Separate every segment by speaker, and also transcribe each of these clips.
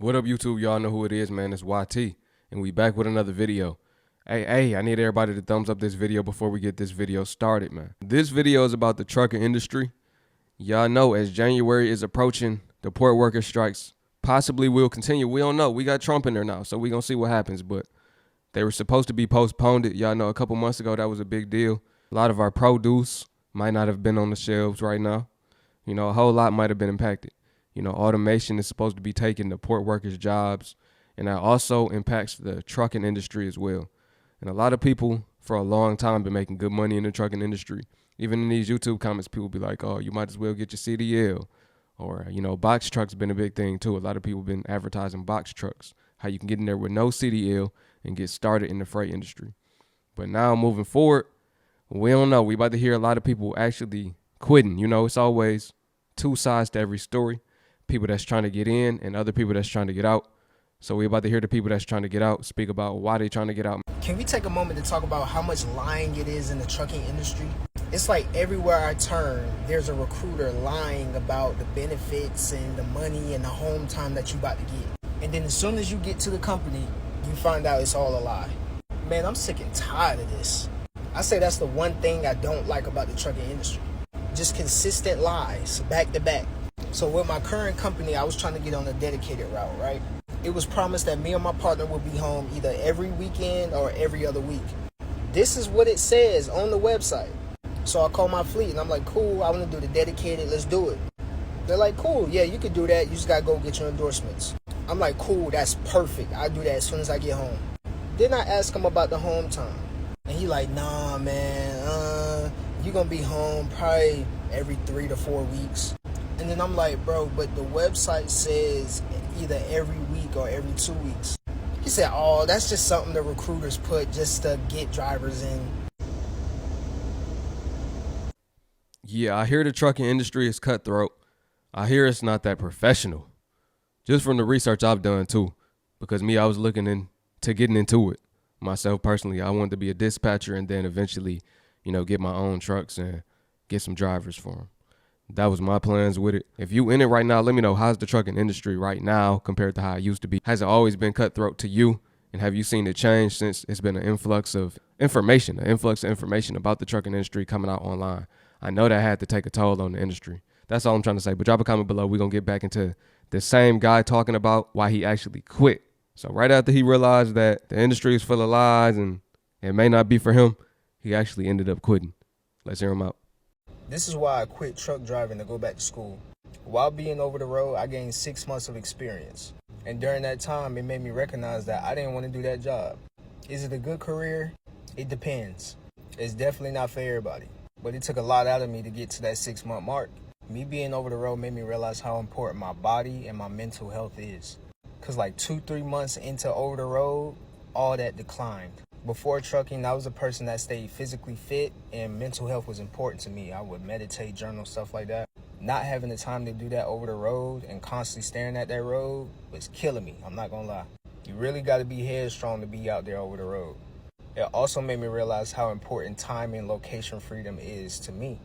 Speaker 1: What up, YouTube? Y'all know who it is, man. It's YT, and we back with another video. Hey, I need everybody to thumbs up this video before we get this video started, man. This video is about the trucking industry. Y'all know as January is approaching, the port worker strikes possibly will continue. We don't know. We got Trump in there now, so we gonna see what happens, but they were supposed to be postponed. Y'all know a couple months ago, that was a big deal. A lot of our produce might not have been on the shelves right now. You know, a whole lot might have been impacted. You know, automation is supposed to be taking the port workers' jobs, and that also impacts the trucking industry as well. And a lot of people for a long time been making good money in the trucking industry. Even in these YouTube comments, people be like, oh, you might as well get your CDL. Or, you know, box trucks been a big thing too. A lot of people been advertising box trucks, how you can get in there with no CDL and get started in the freight industry. But now moving forward, we don't know. We about to hear a lot of people actually quitting. You know, it's always two sides to every story. People that's trying to get in and other people that's trying to get out. So we about to hear the people that's trying to get out speak about why they trying to get out.
Speaker 2: Can we take a moment to talk about how much lying it is in the trucking industry? It's like everywhere I turn, there's a recruiter lying about the benefits and the money and the home time that you about to get. And then as soon as you get to the company, you find out it's all a lie. Man, I'm sick and tired of this. I say that's the one thing I don't like about the trucking industry. Just consistent lies, back to back. So with my current company, I was trying to get on a dedicated route, right? It was promised that me and my partner would be home either every weekend or every other week. This is what it says on the website. So I call my fleet and I'm like, cool, I want to do the dedicated, let's do it. They're like, cool, yeah, you could do that. You just got to go get your endorsements. I'm like, cool, that's perfect. I'll do that as soon as I get home. Then I ask him about the home time. And he like, nah, man, you're going to be home probably every 3 to 4 weeks. And then I'm like, bro, but the website says either every week or every 2 weeks. He said, oh, that's just something the recruiters put just to get drivers in.
Speaker 1: Yeah, I hear the trucking industry is cutthroat. I hear it's not that professional. Just from the research I've done too. Because I was looking into getting into it. Myself personally, I wanted to be a dispatcher and then eventually, you know, get my own trucks and get some drivers for them. That was my plans with it. If you in it right now, let me know, how's the trucking industry right now compared to how it used to be? Has it always been cutthroat to you? And have you seen it change since it's been an influx of information about the trucking industry coming out online? I know that had to take a toll on the industry. That's all I'm trying to say. But drop a comment below. We're going to get back into the same guy talking about why he actually quit. So right after he realized that the industry is full of lies and it may not be for him, he actually ended up quitting. Let's hear him out.
Speaker 2: This is why I quit truck driving to go back to school. While being over the road, I gained 6 months of experience. And during that time, it made me recognize that I didn't want to do that job. Is it a good career? It depends. It's definitely not for everybody. But it took a lot out of me to get to that 6-month mark. Me being over the road made me realize how important my body and my mental health is. Because like 2-3 months into over the road, all that declined. Before trucking, I was a person that stayed physically fit and mental health was important to me. I would meditate, journal, stuff like that. Not having the time to do that over the road and constantly staring at that road was killing me. I'm not gonna lie. You really gotta be headstrong to be out there over the road. It also made me realize how important time and location freedom is to me.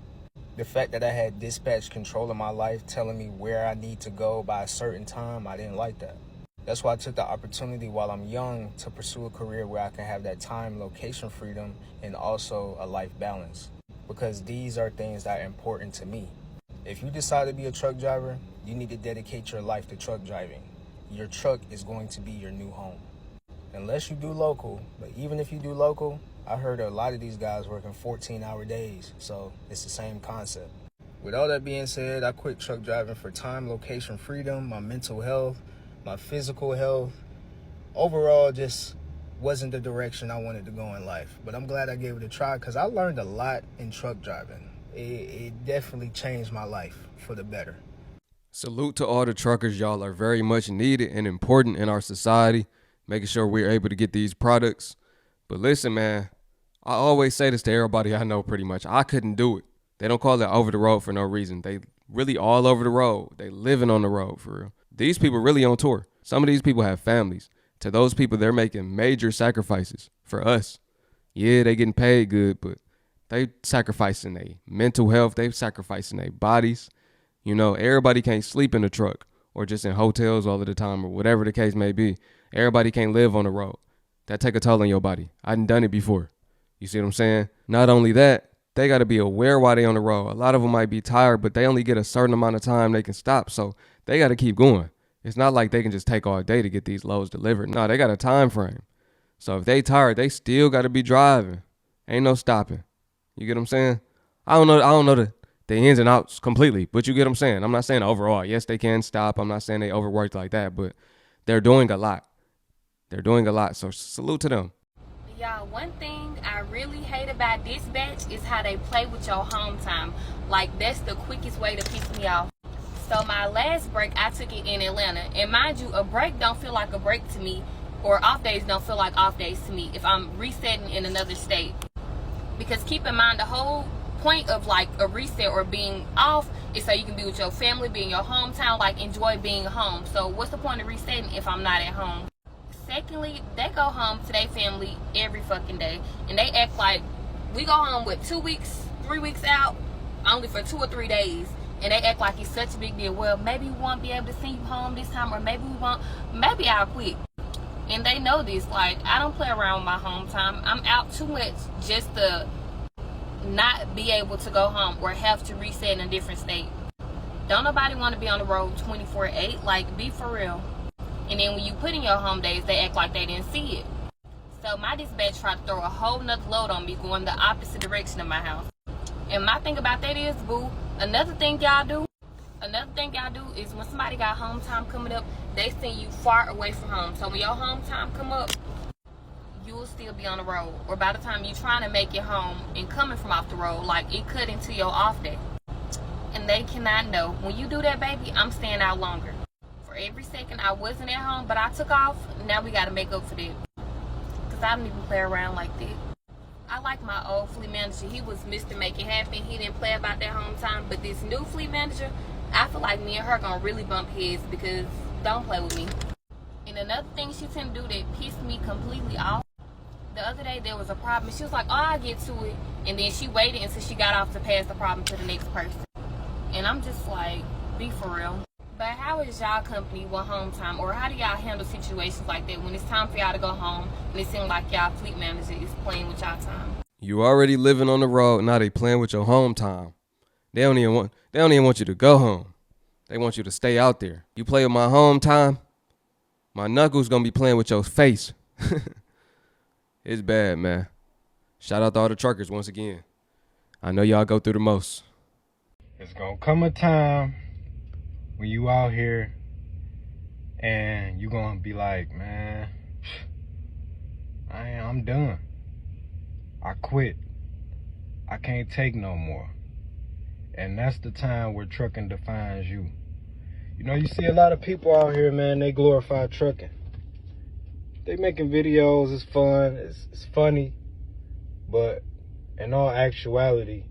Speaker 2: The fact that I had dispatch control of my life telling me where I need to go by a certain time, I didn't like that. That's why I took the opportunity while I'm young to pursue a career where I can have that time, location freedom, and also a life balance. Because these are things that are important to me. If you decide to be a truck driver, you need to dedicate your life to truck driving. Your truck is going to be your new home. Unless you do local, but even if you do local, I heard a lot of these guys working 14-hour days, so it's the same concept. With all that being said, I quit truck driving for time, location freedom, my mental health, my physical health. Overall, just wasn't the direction I wanted to go in life. But I'm glad I gave it a try because I learned a lot in truck driving. It definitely changed my life for the better.
Speaker 1: Salute to all the truckers. Y'all are very much needed and important in our society, making sure we're able to get these products. But listen, man, I always say this to everybody I know pretty much. I couldn't do it. They don't call it over the road for no reason. They really all over the road. They living on the road for real. These people really on tour. Some of these people have families. To those people, they're making major sacrifices. For us, yeah, they getting paid good, but they sacrificing their mental health. They sacrificing their bodies. You know, everybody can't sleep in the truck or just in hotels all of the time or whatever the case may be. Everybody can't live on the road. That take a toll on your body. I done it before. You see what I'm saying? Not only that, they got to be aware while they on the road. A lot of them might be tired, but they only get a certain amount of time they can stop. So they got to keep going. It's not like they can just take all day to get these loads delivered. No, they got a time frame. So if they tired, they still got to be driving. Ain't no stopping. You get what I'm saying? I don't know the ins and outs completely, but you get what I'm saying. I'm not saying overall. Yes, they can stop. I'm not saying they overworked like that, but they're doing a lot. They're doing a lot. So salute to them.
Speaker 3: Y'all, one thing I really hate about dispatch is how they play with your home time. Like, that's the quickest way to piss me off. So my last break, I took it in Atlanta. And mind you, a break don't feel like a break to me, or off days don't feel like off days to me if I'm resetting in another state. Because keep in mind, the whole point of like a reset or being off is so you can be with your family, be in your hometown, like enjoy being home. So what's the point of resetting if I'm not at home? Secondly, they go home to their family every fucking day, and they act like we go home with 2 weeks, 3 weeks out, only for 2 or 3 days, and they act like it's such a big deal. Well, maybe we won't be able to send you home this time, or maybe we won't. Maybe I'll quit. And they know this. Like, I don't play around with my home time. I'm out too much just to not be able to go home or have to reset in a different state. Don't nobody want to be on the road 24/8. Like, be for real. And then when you put in your home days, they act like they didn't see it. So my dispatch tried to throw a whole nother load on me going the opposite direction of my house. And my thing about that is, boo, another thing y'all do is when somebody got home time coming up, they send you far away from home. So when your home time come up, you will still be on the road. Or by the time you're trying to make it home and coming from off the road, like it cut into your off day. And they cannot know. When you do that, baby, I'm staying out longer. For every second I wasn't at home, but I took off, now we got to make up for that. Because I don't even play around like that. I like my old fleet manager. He was Mr. Make It Happen. He didn't play about that home time. But this new fleet manager, I feel like me and her going to really bump heads because don't play with me. And another thing she tend to do that pissed me completely off. The other day there was a problem. She was like, oh, I'll get to it. And then she waited until she got off to pass the problem to the next person. And I'm just like, be for real. But how is y'all company with home time, or how do y'all handle situations like that when it's time for y'all to go home and it seems like y'all fleet manager is playing with y'all time?
Speaker 1: You already living on the road, now they playing with your home time. They don't even want you to go home. They want you to stay out there. You play with my home time, my knuckles gonna be playing with your face. It's bad, man. Shout out to all the truckers once again. I know y'all go through the most.
Speaker 4: It's gonna come a time when you out here and you gonna be like, man, I'm done. I quit. I can't take no more. And that's the time where trucking defines you. You know, you see a lot of people out here, man, they glorify trucking. They making videos, it's fun, it's funny, but in all actuality,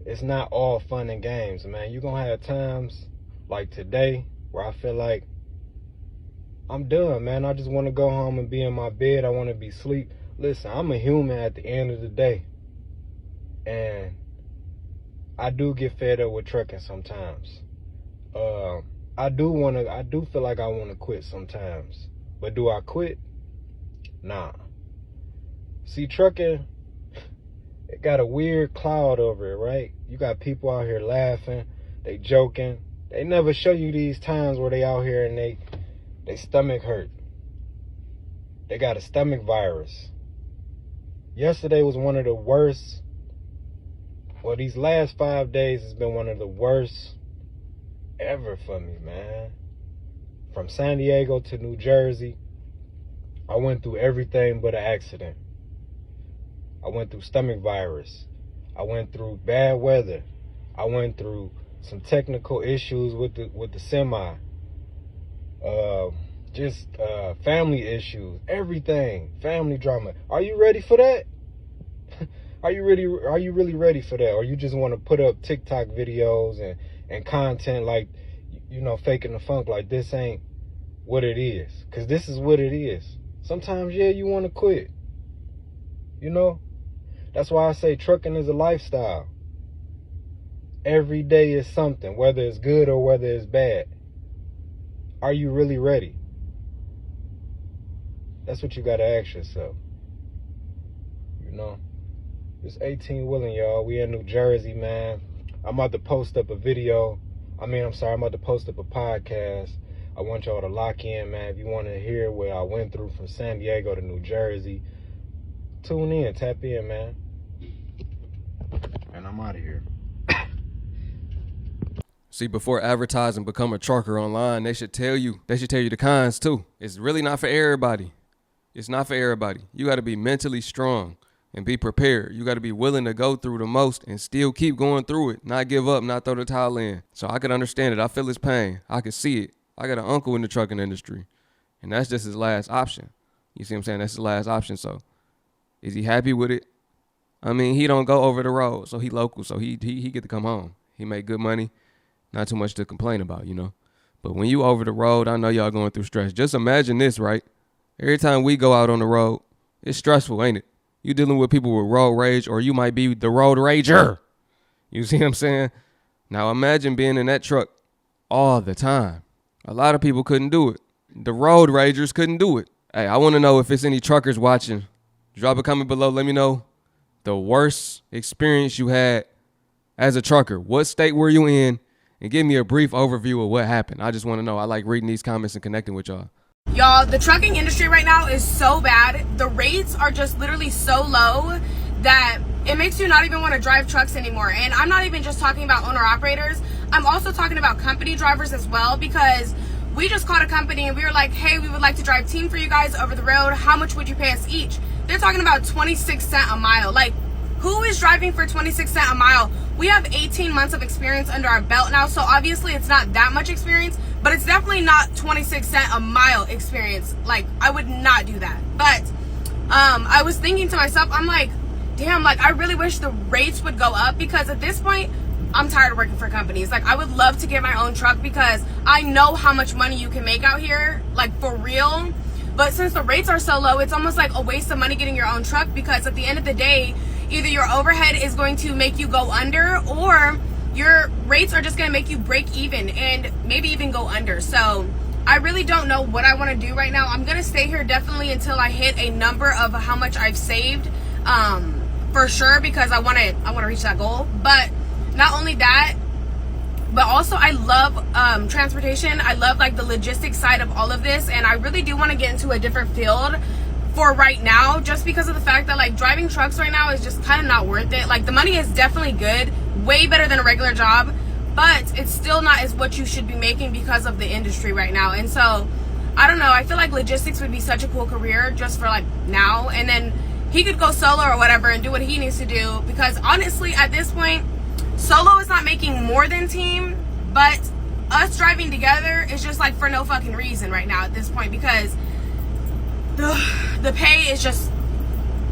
Speaker 4: it's not all fun and games, man. You're gonna have times like today where I feel like I'm done, man. I just want to go home and be in my bed. I want to be asleep. Listen, I'm a human at the end of the day, and I do get fed up with trucking sometimes. I do feel like I want to quit sometimes, but do I quit? Nah. See, trucking, it got a weird cloud over it, right? You got people out here laughing, they joking. They never show you these times where they out here and they stomach hurt. They got a stomach virus. Yesterday was one of the worst. Well, these last 5 days has been one of the worst ever for me, man. From San Diego to New Jersey, I went through everything but an accident. I went through stomach virus. I went through bad weather. I went through some technical issues with the semi. Family issues, everything, family drama. Are you ready for that? Are you really ready for that? Or you just want to put up TikTok videos and content like, you know, faking the funk like this ain't what it is? Because this is what it is. Sometimes, yeah, you want to quit. You know? That's why I say trucking is a lifestyle. Every day is something, whether it's good or whether it's bad. are you really ready? That's what you gotta ask yourself. You know? It's 18 Willing, y'all. We in New Jersey, man. I'm about to post up a video. I'm about to post up a podcast. I want y'all to lock in, man. If you want to hear what I went through from San Diego to New Jersey, tune in, tap in, man. And I'm out of here.
Speaker 1: See, before advertising become a trucker online, they should tell you the cons too. It's really not for everybody. It's not for everybody. You got to be mentally strong and be prepared. You got to be willing to go through the most and still keep going through it, not give up, not throw the towel in. So I can understand it. I feel his pain. I can see it. I got an uncle in the trucking industry, and that's just his last option. You see what I'm saying? That's his last option. So is he happy with it? I mean, he don't go over the road, so he local, so he get to come home. He make good money, not too much to complain about, you know. But when you over the road, I know y'all going through stress. Just imagine this, right? Every time we go out on the road, it's stressful, ain't it? You dealing with people with road rage, or you might be the road rager. You see what I'm saying? Now imagine being in that truck all the time. A lot of people couldn't do it. The road ragers couldn't do it. Hey, I want to know if it's any truckers watching. Drop a comment below. Let me know the worst experience you had as a trucker. What state were you in? And give me a brief overview of what happened. I just want to know. I like reading these comments and connecting with y'all.
Speaker 5: Y'all, the trucking industry right now is so bad. The rates are just literally so low that it makes you not even want to drive trucks anymore. And I'm not even just talking about owner-operators. I'm also talking about company drivers as well, because we just called a company and we were like, hey, we would like to drive team for you guys over the road. How much would you pay us each? They're talking about 26 cents a mile. Like, who is driving for 26 cents a mile? We have 18 months of experience under our belt now, so obviously it's not that much experience, but it's definitely not 26 cents a mile experience. Like, I would not do that. But I was thinking to myself, I'm like, damn, like, I really wish the rates would go up, because at this point, I'm tired of working for companies. Like, I would love to get my own truck, because I know how much money you can make out here, like, for real. But since the rates are so low, it's almost like a waste of money getting your own truck, because at the end of the day, either your overhead is going to make you go under, or your rates are just going to make you break even and maybe even go under. So I really don't know what I want to do right now. I'm going to stay here definitely until I hit a number of how much I've saved, for sure, because I want to reach that goal. But not only that, but also I love transportation. I love like the logistics side of all of this, and I really do want to get into a different field for right now, just because of the fact that like driving trucks right now is just kind of not worth it. Like, the money is definitely good, way better than a regular job, but it's still not as what you should be making because of the industry right now. And so I don't know, I feel like logistics would be such a cool career just for like now, and then he could go solo or whatever and do what he needs to do, because honestly at this point solo is not making more than team, but us driving together is just like for no fucking reason right now at this point, because the pay is just,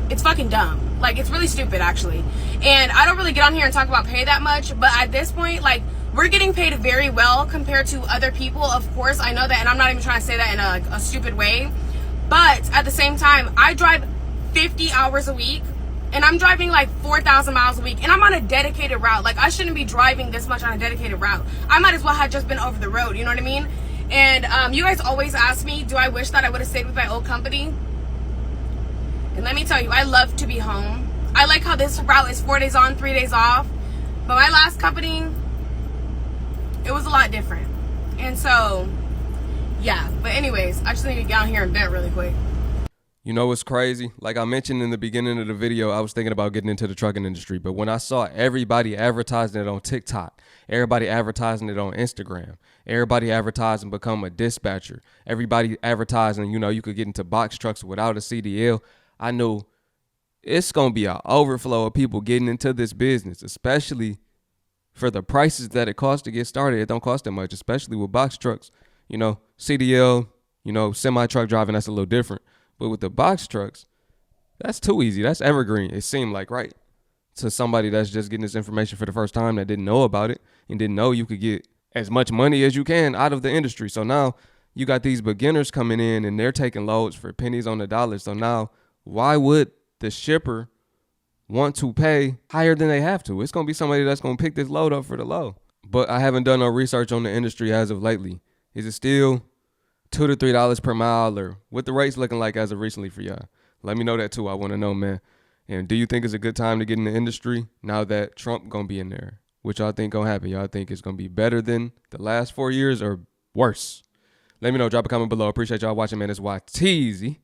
Speaker 5: it's fucking dumb. Like, it's really stupid actually. And I don't really get on here and talk about pay that much, but at this point, like, we're getting paid very well compared to other people. Of course, I know that, and I'm not even trying to say that in a stupid way, but at the same time, I drive 50 hours a week, and I'm driving like 4,000 miles a week, and I'm on a dedicated route. Like, I shouldn't be driving this much on a dedicated route. I might as well have just been over the road, you know what I mean? And you guys always ask me, do I wish that I would have stayed with my old company? And let me tell you, I love to be home. I like how this route is 4 days on, 3 days off. But my last company, it was a lot different. And so, yeah. But anyways, I just need to get on here and vent really quick.
Speaker 1: You know what's crazy? Like I mentioned in the beginning of the video, I was thinking about getting into the trucking industry. But when I saw everybody advertising it on TikTok, everybody advertising it on Instagram, everybody advertising become a dispatcher, everybody advertising, you know, you could get into box trucks without a CDL, I knew it's going to be an overflow of people getting into this business, especially for the prices that it costs to get started. It don't cost that much, especially with box trucks. You know, CDL, you know, semi-truck driving, that's a little different. But with the box trucks, that's too easy. That's evergreen, it seemed like, right? To somebody that's just getting this information for the first time that didn't know about it and didn't know you could get as much money as you can out of the industry. So now you got these beginners coming in and they're taking loads for pennies on the dollar. So now why would the shipper want to pay higher than they have to? It's going to be somebody that's going to pick this load up for the low. But I haven't done no research on the industry as of lately. Is it still $2 to $3 per mile, or what the rates looking like as of recently for y'all? Let me know that too. I want to know, man. And do you think it's a good time to get in the industry now that Trump gonna be in there? What y'all think gonna happen? Y'all think it's gonna be better than the last 4 years or worse? Let me know. Drop a comment below. Appreciate y'all watching, man. It's YTZ.